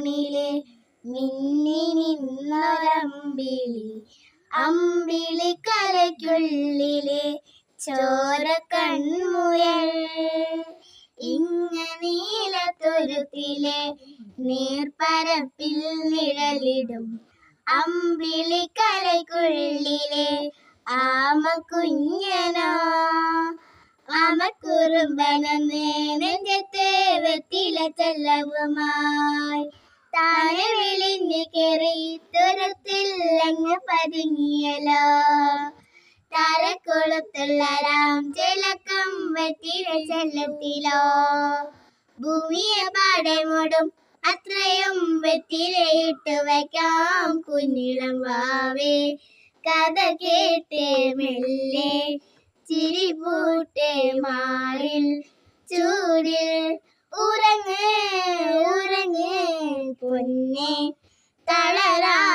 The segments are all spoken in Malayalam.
കണ്ണിലെ മിന്നി നിന്നൊരമ്പിളി അമ്പിളിക്കലയ്ക്കുള്ളിലെ ചോര കൺമുയൽ നീലത്തുരുത്തിലെ നീർപ്പരപ്പിൽ നിഴലിടും അമ്പിളിക്കലയ്ക്കുള്ളിലെ ആമക്കുഞ്ഞനോ ആമക്കുറുമ്പനെന്ന് നെഞ്ചത്തെ വെറ്റില ചെല്ലവുമായി താനെ വിളിഞ്ഞ് കയറി തുരുത്തിൽ അങ്ങ് പതുങ്ങിയല്ലോ താരക്കുളത്തുള്ള രാം ചിലക്കം വെറ്റില ചെല്ലത്തിലോ ഭൂമിയെ പാടെ മൂടും അത്രയും വെറ്റിലയിട്ട് വയ്ക്കാം കുഞ്ഞിളം വാവേ കഥ കേട്ടേ മെല്ലെ ചിരി പൂട്ടേ മാറിൽ ചൂടിൽ ഉറങ്ങ് ഉറങ്ങ് പൊന്നെ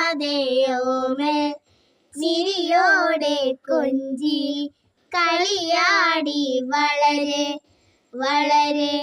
തളരാതെയോമൽ ചിരിയോടെ കൊഞ്ചി കളിയാടി വളരെ വളരെ